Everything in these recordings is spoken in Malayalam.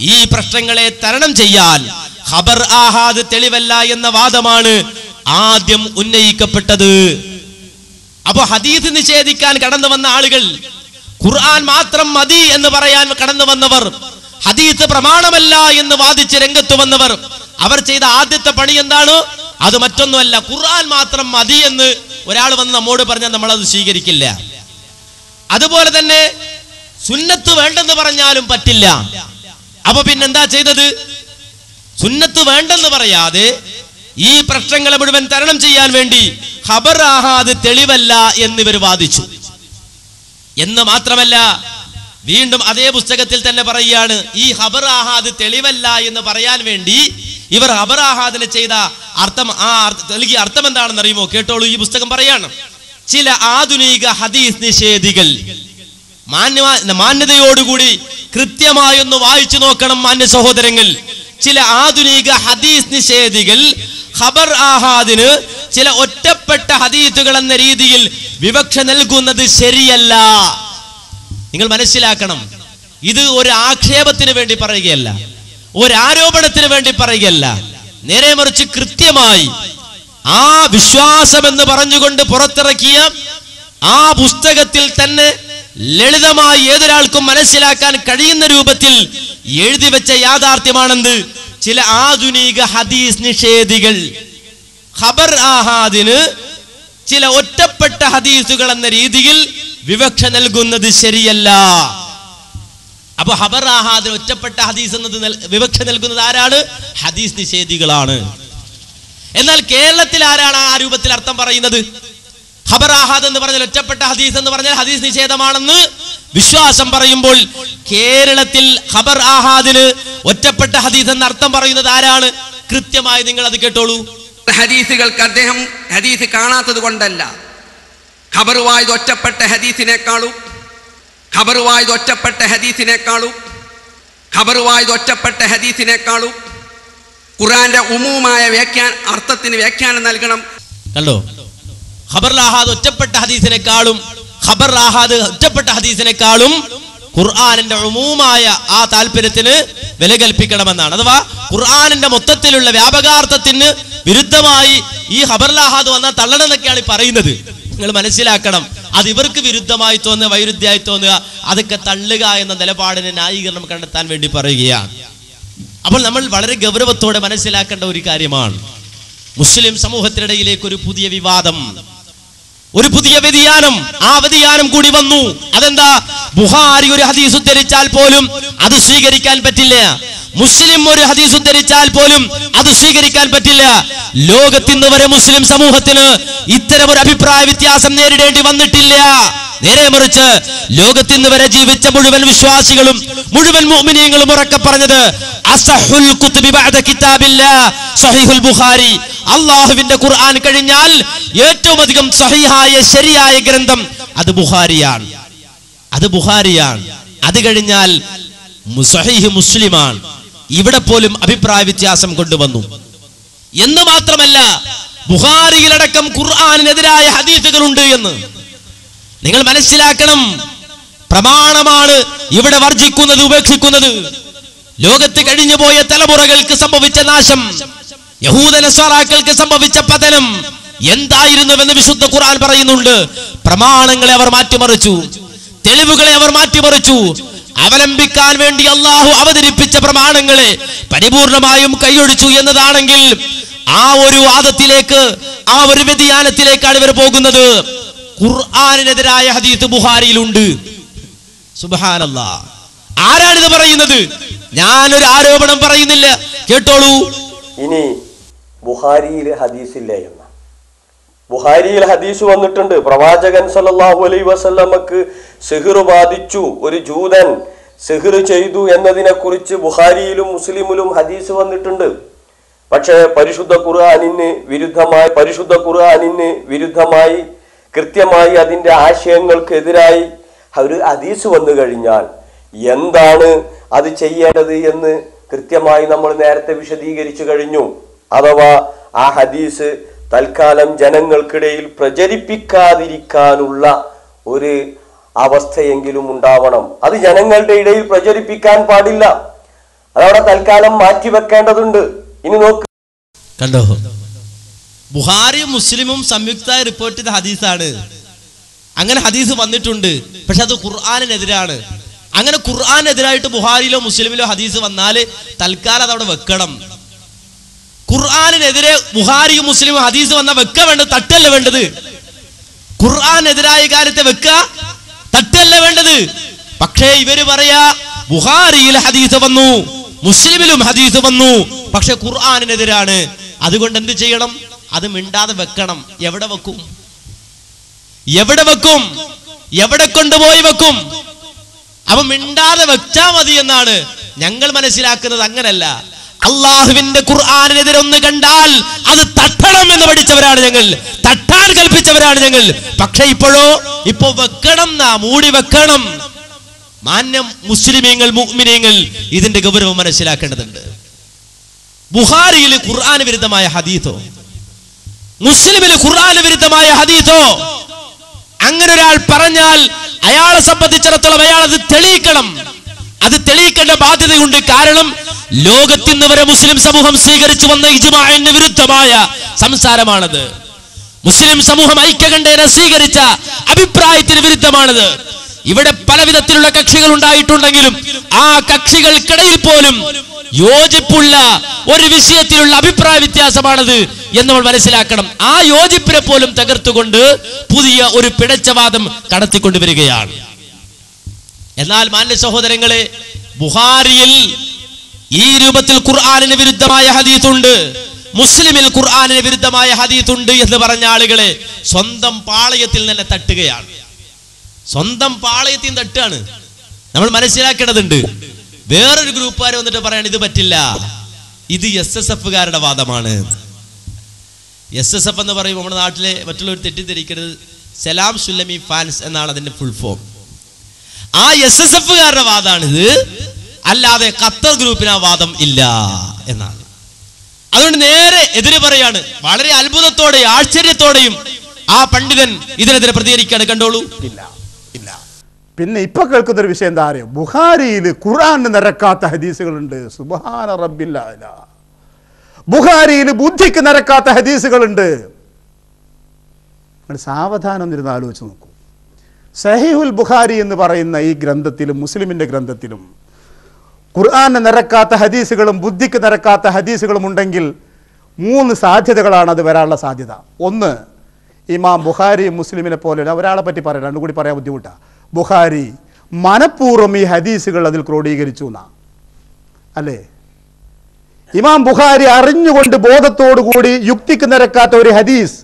ഈ പ്രശ്നങ്ങളെ തരണം ചെയ്യാൻ ഖബർ ആഹാദ് തെളിവല്ല എന്ന വാദമാണ് ആദ്യം ഉന്നയിക്കപ്പെട്ടത്. അപ്പൊ ഹദീസ് നിഷേധിക്കാൻ കടന്നു വന്ന ആളുകൾ, ഖുർആൻ മാത്രം മതി എന്ന് പറയാൻ കടന്നു വന്നവർ, ഹദീസ് പ്രമാണമല്ല എന്ന് വാദിച്ച് രംഗത്ത് വന്നവർ, അവർ ചെയ്ത ആദ്യത്തെ പണി എന്താണ്? അത് മറ്റൊന്നുമല്ല, ഖുർആൻ മാത്രം മതി എന്ന് ഒരാൾ വന്ന് നമ്മോട് പറഞ്ഞാൽ നമ്മൾ അത് സ്വീകരിക്കില്ല. അതുപോലെ തന്നെ സുന്നത്ത് വേണ്ടെന്ന് പറഞ്ഞാലും പറ്റില്ല. അപ്പൊ പിന്നെന്താ ചെയ്തത്? സുന്നത്ത് വേണ്ടെന്ന് പറയാതെ ഈ പ്രശ്നങ്ങളെ മുഴുവൻ തരണം ചെയ്യാൻ വേണ്ടി ഖബർ ആഹാദ് തെളിവല്ല എന്നിവർ വാദിച്ചു. എന്ന് മാത്രമല്ല, വീണ്ടും അതേ പുസ്തകത്തിൽ തന്നെ പറയുകയാണ്, ഈ ഖബർ ആഹാദ് തെളിവല്ല എന്ന് പറയാൻ വേണ്ടി ഇവർ ഖബർ ആഹാദിന് ചെയ്ത അർത്ഥം, നൽകിയ അർത്ഥം എന്താണെന്ന് അറിയുമോ? കേട്ടോളൂ, ഈ പുസ്തകം പറയാണ്. ചില ആധുനിക ഹദീസ് നിഷേധികൾ, മാന്യതയോടുകൂടി കൃത്യമായൊന്ന് വായിച്ചു നോക്കണം മാന്യ സഹോദരങ്ങൾ. ചില ആധുനിക ഹദീസ് നിഷേധികൾ ഖബർ ആഹാദിന് ചില ഒറ്റപ്പെട്ട ഹദീസുകൾ എന്ന രീതിയിൽ വിവക്ഷ നൽകുന്നത് ശരിയല്ല. നിങ്ങൾ മനസ്സിലാക്കണം, ഇത് ഒരു ആക്ഷേപത്തിന് വേണ്ടി പറയുകയല്ല, ഒരു ആരോപണത്തിന് വേണ്ടി പറയുകയല്ല. നേരെ മറിച്ച് കൃത്യമായി ആ വിശ്വാസം എന്ന് പറഞ്ഞുകൊണ്ട് പുറത്തിറക്കിയ ആ പുസ്തകത്തിൽ തന്നെ ലളിതമായി ഏതൊരാൾക്കും മനസ്സിലാക്കാൻ കഴിയുന്ന രൂപത്തിൽ എഴുതി വെച്ച യാഥാർത്ഥ്യമാണെന്ന് ചില ആധുനിക ഹദീസ് നിഷേധികൾ ഖബർ ആഹാദിന് ചില ഒറ്റപ്പെട്ട ഹദീസുകൾ എന്ന രീതിയിൽ വിവക്ഷ നൽകുന്നത് ശരിയല്ല. അപ്പൊ ഖബർ ആഹാദിന് ഒറ്റപ്പെട്ട ഹദീസ് എന്നത് വിവക്ഷ നൽകുന്നത് ആരാണ്? ഹദീസ് നിഷേധികളാണ്. എന്നാൽ കേരളത്തിൽ ആരാണ് ആ രൂപത്തിൽ അർത്ഥം പറയുന്നത്? ഖബർ ആഹാദ് എന്ന് പറഞ്ഞാൽ ഒറ്റപ്പെട്ട ഹദീസ് എന്ന് പറഞ്ഞാൽ ഹദീസ് നിഷേധമാണെന്ന് വിശ്വാസം പറയുമ്പോൾ കേരളത്തിൽ ഖബർ ആഹാദിന് ഒറ്റപ്പെട്ട ഹദീസ് എന്ന അർത്ഥം പറയുന്നത് ആരാണ്? കൃത്യമായി നിങ്ങൾ അത് കേട്ടോളൂ. ഹദീസുകൾക്ക് അദ്ദേഹം ഹദീസ് കാണാത്തത് കൊണ്ടല്ല, ഖബറുവായത് ഒറ്റപ്പെട്ട ഹദീസിനേക്കാളും ഖബറുവായത് ഒറ്റപ്പെട്ട ഹദീസിനേക്കാളും ഖബറുവായത് ഒറ്റപ്പെട്ട ഹദീസിനേക്കാളും ഖുർആന്റെ ഉമൂമായ അർത്ഥത്തിന് വ്യാഖ്യാനം നൽകണം. കണ്ടോ? ഖബർ ആഹാദ് ഒറ്റപ്പെട്ട ഹദീസിനേക്കാളും ഖബർ ആഹാദ് ഒറ്റപ്പെട്ട ഹദീസിനേക്കാളും ഖുർആനിന്റെ ഉമൂമായ ആ താല്പര്യത്തിന് വില കൽപ്പിക്കണമെന്നാണ്. അഥവാ ഖുർആനിന്റെ മൊത്തത്തിലുള്ള വ്യാപകാർത്ഥത്തിന് വിരുദ്ധമായി ഈ ഖബർ ആഹാദ് വന്നാൽ തള്ളണം എന്നൊക്കെയാണ് പറയുന്നത്. നിങ്ങൾ മനസ്സിലാക്കണം, അത് ഇവർക്ക് വിരുദ്ധമായി തോന്നുക, വൈരുദ്ധ്യമായി തോന്നുക, അതൊക്കെ തള്ളുക എന്ന നിലപാടിന് ന്യായീകരണം കണ്ടെത്താൻ വേണ്ടി പറയുകയാണ്. അപ്പോൾ നമ്മൾ വളരെ ഗൗരവത്തോടെ മനസ്സിലാക്കേണ്ട ഒരു കാര്യമാണ്, മുസ്ലിം സമൂഹത്തിനിടയിലേക്ക് ഒരു പുതിയ വിവാദം, ഒരു പുതിയ വ്യതിയാനം, ആ വ്യതിയാനം കൂടി വന്നു. അതെന്താ? ബുഖാരി ഒരു ഹദീസ് ഉദ്ധരിച്ചാൽ പോലും അത് സ്വീകരിക്കാൻ പറ്റില്ല, മുസ്ലിം ഒരു ഹദീസ് ഉദ്ധരിച്ചാൽ പോലും അത് സ്വീകരിക്കാൻ പറ്റില്ല. ലോകത്തിന്ന് വരെ മുസ്ലിം സമൂഹത്തിന് ഇത്തരം ഒരു അഭിപ്രായ വ്യത്യാസം നേരിടേണ്ടി വന്നിട്ടില്ല. നേരെ മറിച്ച് ലോകത്തിന്ന് വരെ ജീവിച്ച മുഴുവൻ വിശ്വാസികളും മുഴുവൻ മുഅ്മിനീങ്ങളും ഉറക്കെ പറഞ്ഞത് അസഹുൽ കുതുബി ബഅദ കിതാബില്ലാഹ് സഹീഹുൽ ബുഖാരി, അല്ലാഹുവിന്റെ ഖുർആൻ കഴിഞ്ഞാൽ ഏറ്റവും അധികം സഹീഹായ ശരിയായ ഗ്രന്ഥം അത് ബുഖാരിയാണ്. അത് ബുഖാരിയാണ്. അത് കഴിഞ്ഞാൽ സഹീഹ് മുസ്ലിമാണ്. ഇവിടെ പോലും അഭിപ്രായ വ്യത്യാസം കൊണ്ടുവന്നു. എന്ന് മാത്രമല്ല, ബുഖാരിയിലടക്കം ഖുർആനിനെതിരായ ഹദീസുകളുണ്ട് എന്ന് നിങ്ങൾ മനസ്സിലാക്കണം. പ്രമാണമാണ് ഇവിടെ വർജിക്കുന്നത്, ഉപേക്ഷിക്കുന്നത്. ലോകത്ത് കഴിഞ്ഞുപോയ തലമുറകൾക്ക് സംഭവിച്ച നാശം, യഹൂദ നസ്വാറാക്കൾക്ക് സംഭവിച്ച പതനം എന്തായിരുന്നുവെന്ന് വിശുദ്ധ ഖുർആൻ പറയുന്നുണ്ട്. പ്രമാണങ്ങളെ അവർ മാറ്റിമറിച്ചു, തെളിവുകളെ അവർ മാറ്റിമറിച്ചു. അവലംബിക്കാൻ വേണ്ടി അള്ളാഹു അവതരിപ്പിച്ച പ്രമാണങ്ങളെ പരിപൂർണമായും കൈയൊഴിച്ചു എന്നതാണെങ്കിൽ ആ ഒരു വാദത്തിലേക്ക്, ആ ഒരു വ്യതിയാനത്തിലേക്കാണ് ഇവർ പോകുന്നത്. ഖുർആനിനെതിരായ ഹദീസ് ബുഖാരിയിലുണ്ട്. സുബ്ഹാനല്ലാഹ്. ആരാണിത് പറയുന്നത്? ഞാനൊരു ആരോപണം പറയുന്നില്ല, കേട്ടോളൂ. ഇനി ബുഖാരിയിൽ ഹദീസില്ല എന്ന, ബുഖാരിയിൽ ഹദീസ് വന്നിട്ടുണ്ട്. പ്രവാചകൻ സല്ലല്ലാഹു അലൈഹി വസല്ലമക്ക് സിഹ്ർ ബാധിച്ചു, ഒരു ജൂതൻ സിഹ്ർ ചെയ്തു എന്നതിനെ കുറിച്ച് ബുഖാരിയിലും മുസ്ലിമിലും ഹദീസ് വന്നിട്ടുണ്ട്. പക്ഷേ പരിശുദ്ധ ഖുർആനിന് വിരുദ്ധമായി കൃത്യമായി അതിൻ്റെ ആശയങ്ങൾക്കെതിരായി ഒരു ഹദീസ് വന്നു കഴിഞ്ഞാൽ എന്താണ് അത് ചെയ്യേണ്ടത് എന്ന് കൃത്യമായി നമ്മൾ നേരത്തെ വിശദീകരിച്ചു കഴിഞ്ഞു. അഥവാ ആ ഹദീസ് തൽക്കാലം ജനങ്ങൾക്കിടയിൽ പ്രചരിപ്പിക്കാതിരിക്കാനുള്ള ഒരു അവസ്ഥയെങ്കിലും ഉണ്ടാവണം. അത് ജനങ്ങളുടെ ഇടയിൽ പ്രചരിപ്പിക്കാൻ പാടില്ല. അതവിടെ തൽക്കാലം മാറ്റിവെക്കേണ്ടതുണ്ട്. ഇനി നോക്ക്, കണ്ടോ, ബുഖാരിയും മുസ്ലിമും സംയുക്തമായി റിപ്പോർട്ട് ചെയ്ത ഹദീസാണ്. അങ്ങനെ ഹദീസ് വന്നിട്ടുണ്ട്, പക്ഷെ അത് ഖുർആാനിനെതിരാണ്. അങ്ങനെ ഖുർആാനെതിരായിട്ട് ബുഖാരിയിലോ മുസ്ലിമിലോ ഹദീസ് വന്നാൽ തൽക്കാലം അതവിടെ വെക്കണം. ഖുർആാനിനെതിരെ ബുഖാരിയും മുസ്ലിമും ഹദീസ് വന്നാൽ വെക്ക വേണ്ടത്, തട്ടല്ല വേണ്ടത്. ഖുർആാനെതിരായ കാര്യത്തെ വെക്ക, തട്ടല്ല വേണ്ടത്. പക്ഷേ ഇവര് പറയാ ബുഖാരിയിൽ ഹദീസ് വന്നു, മുസ്ലിമിലും ഹദീസ് വന്നു, പക്ഷെ ഖുർആാനിനെതിരാണ്. അതുകൊണ്ട് എന്ത് ചെയ്യണം? അത് മിണ്ടാതെ വെക്കണം. എവിടെ വെക്കും? എവിടെ വെക്കും? എവിടെ കൊണ്ടുപോയി വെക്കും? അപ്പൊ മിണ്ടാതെ വെച്ചാ മതി എന്നാണ് ഞങ്ങൾ മനസ്സിലാക്കുന്നത്. അങ്ങനല്ല. അള്ളാഹുവിന്റെ ഖുർആനിനെതിരെ ഒന്ന് കണ്ടാൽ അത് തട്ടണം എന്ന് പഠിച്ചവരാണ് ഞങ്ങൾ, തട്ടാൻ കൽപ്പിച്ചവരാണ് ഞങ്ങൾ. പക്ഷെ ഇപ്പോ വെക്കണം, മൂടി വെക്കണം. മാന്യം മുസ്ലിമീങ്ങൾ, മുഅ്മിനീങ്ങൾ ഇതിന്റെ ഗൗരവം മനസ്സിലാക്കേണ്ടതുണ്ട്. ബുഖാരിയിൽ ഖുർആൻ വിരുദ്ധമായ ഹദീസോ, മുസ്ലിമിൽ ഖുർആൻ വിരുദ്ധമായ ഹദീസോ അങ്ങനെ ഒരാൾ പറഞ്ഞാൽ അയാളെ സംബന്ധിച്ചിടത്തോളം അയാൾ അത് തെളിയിക്കണം. അത് തെളിയിക്കേണ്ട ബാധ്യതയുണ്ട്. കാരണം ലോകത്തിന്ന് വരെ മുസ്ലിം സമൂഹം സ്വീകരിച്ചു വന്ന ഇജ്മാഇന് വിരുദ്ധമായ സംസാരമാണത്. മുസ്ലിം സമൂഹം ഐക്യകണ്ഠേന സ്വീകരിച്ച അഭിപ്രായത്തിന് വിരുദ്ധമാണത്. ഇവിടെ പല വിധത്തിലുള്ള കക്ഷികൾ ഉണ്ടായിട്ടുണ്ടെങ്കിലും ആ കക്ഷികൾക്കിടയിൽ പോലും യോജിപ്പുള്ള ഒരു വിഷയത്തിലുള്ള അഭിപ്രായ വ്യത്യാസമാണത് എന്ന് നമ്മൾ മനസ്സിലാക്കണം. ആ യോജിപ്പിനെ പോലും തകർത്തുകൊണ്ട് പുതിയ ഒരു പിഴച്ചവാദം കടത്തിക്കൊണ്ടുവരികയാണ്. എന്നാൽ മാന്യ സഹോദരങ്ങളെ, ബുഖാരിയിൽ ഈ രൂപത്തിൽ ഖുർആനിന് വിരുദ്ധമായ ഹദീസുണ്ട്, മുസ്ലിമിൽ ഖുർആനിന് വിരുദ്ധമായ ഹദീസുണ്ട് എന്ന് പറഞ്ഞ ആളുകളെ സ്വന്തം പാളയത്തിൽ തന്നെ തട്ടുകയാണ്. സ്വന്തം പാളയത്തിൽ തട്ടാണ്. നമ്മൾ മനസ്സിലാക്കേണ്ടതുണ്ട്. വേറൊരു ഗ്രൂപ്പുകാർ വന്നിട്ട് പറയാണ് ഇത് പറ്റില്ല, ഇത് SSFകാരുടെ വാദമാണ്. SSF എന്ന് പറയുമ്പോൾ നമ്മുടെ നാട്ടിലെ മറ്റുള്ളവർ തെറ്റിദ്ധരിക്കരുത്, സലാം സുല്ലമി ഫാൻസ് എന്നാണ് അതിന്റെ ഫുൾ ഫോം. ആ SSFകാരുടെ വാദമാണിത്, അല്ലാതെ ഖത്തർ ഗ്രൂപ്പിന് ആ വാദം ഇല്ല എന്നാണ്. അതുകൊണ്ട് നേരെ എതിര് പറയാണ്. വളരെ അത്ഭുതത്തോടെയും ആശ്ചര്യത്തോടെയും ആ പണ്ഡിതൻ ഇതിനെതിരെ പ്രതികരിക്കുകയാണ്. കണ്ടോളൂ. ഇല്ല. പിന്നെ ഇപ്പൊ കേൾക്കുന്ന ഒരു വിഷയം എന്താ അറിയോ? ബുഖാരിയിൽ ഖുർആന് നിരക്കാത്ത ഹദീസുകളുണ്ട്. സുബ്ഹാന റബ്ബിൽ അഅ്ലാ. ബുഖാരിയിൽ ബുദ്ധിക്ക് നിരക്കാത്ത ഹദീസുകളുണ്ട്. സാവധാനം ഇരുന്ന് ആലോചിച്ച് നോക്കൂ. സഹീഹുൽ ബുഖാരി എന്ന് പറയുന്ന ഈ ഗ്രന്ഥത്തിലും മുസ്ലിമിന്റെ ഗ്രന്ഥത്തിലും ഖുർആന് നിരക്കാത്ത ഹദീസുകളും ബുദ്ധിക്ക് നിരക്കാത്ത ഹദീസുകളും ഉണ്ടെങ്കിൽ 3 സാധ്യതകളാണ് അത് വരാനുള്ള സാധ്യത. ഒന്ന്, ഇമാം ബുഖാരി മുസ്ലിമിനെ പോലെ ഒരാളെ പറ്റി പറയാം, രണ്ടും കൂടി പറയാൻ ബുദ്ധിമുട്ടാണ്. ബുഖാരി മനഃപൂർവ്വം ഈ ഹദീസുകൾ അതിൽ ക്രോഡീകരിച്ചു എന്നാ, അല്ലേ? ഇമാം ബുഖാരി അറിഞ്ഞുകൊണ്ട് ബോധത്തോടുകൂടി യുക്തിക്ക് നിരക്കാത്ത ഒരു ഹദീസ്,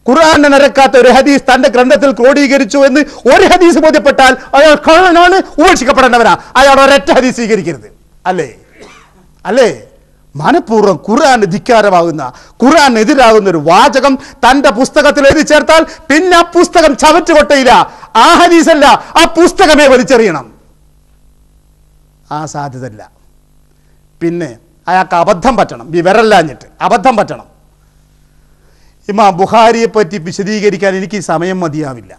ഖുർആന് നിരക്കാത്ത ഒരു ഹദീസ് തന്റെ ഗ്രന്ഥത്തിൽ ക്രോഡീകരിച്ചു എന്ന് ഒരു ഹദീസ് ബോധ്യപ്പെട്ടാൽ അയാൾ കള്ളനാണ്, ഉപേക്ഷിക്കപ്പെടേണ്ടവനാ. അയാൾ ഒരൊറ്റ ഹദീസ് സ്വീകരിക്കരുത്, അല്ലേ? മനഃപൂർവ്വം ഖുർആന് ധിക്കാരമാകുന്ന, ഖുർആനെതിരാകുന്ന ഒരു വാചകം തന്റെ പുസ്തകത്തിൽ എഴുതി ചേർത്താൽ പിന്നെ ആ പുസ്തകം ചവറ്റുകൊട്ടയില്ല. ആ ഹദീസല്ല, ആ പുസ്തകമേ വലിച്ചെറിയണം. ആ സാധ്യതയില്ല. പിന്നെ അയാൾക്ക് അബദ്ധം പറ്റണം, വിവരമില്ലാഞ്ഞിട്ട് അബദ്ധം പറ്റണം. ഇമാം ബുഖാരിയെ പറ്റി വിശദീകരിക്കാൻ എനിക്ക് സമയം മതിയാവില്ല.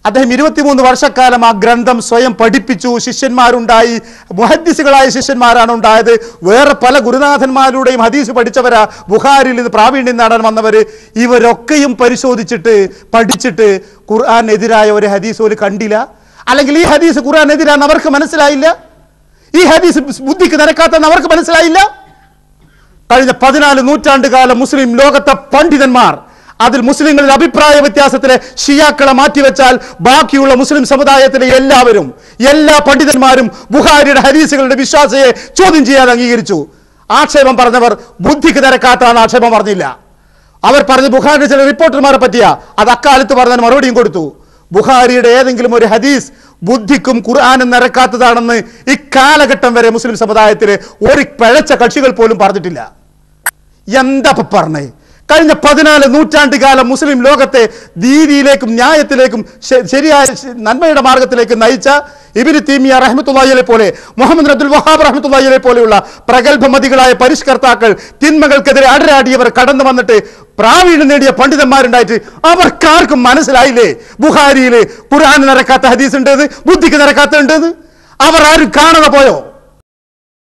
അദ്ദേഹം 23 വർഷക്കാലം ആ ഗ്രന്ഥം സ്വയം പഠിപ്പിച്ചു. ശിഷ്യന്മാരുണ്ടായി, മുഹദ്ദിസുകളായ ശിഷ്യന്മാരാണ് ഉണ്ടായത്. വേറെ പല ഗുരുനാഥന്മാരുടെയും ഹദീസ് പഠിച്ചവരാ ബുഖാരിയിൽ നിന്ന് പ്രാവീണ്യം നേടാൻ വന്നവർ. ഇവരൊക്കെയും പരിശോധിച്ചിട്ട് പഠിച്ചിട്ട് ഖുർആനെതിരായ ഒരു ഹദീസ് പോലും കണ്ടില്ല. അല്ലെങ്കിൽ ഈ ഹദീസ് ഖുർആനെതിരാന്ന് അവർക്ക് മനസ്സിലായില്ല. ഈ ഹദീസ് ബുദ്ധിക്ക് നിരക്കാത്തെന്ന് അവർക്ക് മനസ്സിലായില്ല. കഴിഞ്ഞ 14 നൂറ്റാണ്ട് കാലം മുസ്ലിം ലോകത്തെ പണ്ഡിതന്മാർ, അതിൽ മുസ്ലിങ്ങളിൽ അഭിപ്രായ വ്യത്യാസത്തിലെ ഷിയാക്കളെ മാറ്റിവെച്ചാൽ ബാക്കിയുള്ള മുസ്ലിം സമുദായത്തിലെ എല്ലാ പണ്ഡിതന്മാരും ബുഖാരിയുടെ ഹദീസുകളുടെ വിശ്വാസയെ ചോദ്യം ചെയ്യാൻ അംഗീകരിച്ചു. ആക്ഷേപം പറഞ്ഞവർ ബുദ്ധിക്ക് നിരക്കാത്തതാണ് ആക്ഷേപം പറഞ്ഞില്ല. അവർ പറഞ്ഞ് ബുഖാരിയുടെ ചില റിപ്പോർട്ടർമാരെ പറ്റിയാ, അത് അക്കാലത്ത് പറഞ്ഞാൽ മറുപടിയും കൊടുത്തു. ബുഖാരിയുടെ ഏതെങ്കിലും ഒരു ഹദീസ് ബുദ്ധിക്കും ഖുർആനും നിരക്കാത്തതാണെന്ന് ഇക്കാലഘട്ടം വരെ മുസ്ലിം സമുദായത്തിലെ ഒരു പിഴച്ച കക്ഷികൾ പോലും പറഞ്ഞിട്ടില്ല. എന്താ പറഞ്ഞേ? കഴിഞ്ഞ 14 നൂറ്റാണ്ട് കാലം മുസ്ലിം ലോകത്തെ ദീനിയിലേക്കും ന്യായത്തിലേക്കും ശരിയായ നന്മയുടെ മാർഗത്തിലേക്ക് നയിച്ച ഇബ്നു തൈമിയ്യ റഹ്മത്തുള്ളാഹി അലൈഹി പോലെ, മുഹമ്മദ് അബ്ദുൽ വഹാബ് റഹ്മത്തുള്ളാഹി അലൈഹി പോലെയുള്ള പ്രഗത്ഭമതികളായ പരിഷ്കർത്താക്കൾ, തിന്മകൾക്കെതിരെ അടരാടിയവർ കടന്നു വന്നിട്ട് പ്രാവീണ്യം നേടിയ പണ്ഡിതന്മാരുണ്ടായിട്ട് അവർക്കാർക്കും മനസ്സിലായില്ലേ ബുഖാരിയിൽ ഖുർആന് നിരക്കാത്ത ഹദീസ് ഉണ്ടെന്ന്, ബുദ്ധിക്ക് നിരക്കാത്ത ഉണ്ടെന്ന്? അവർ ആരും കാണാതെ പോയോ?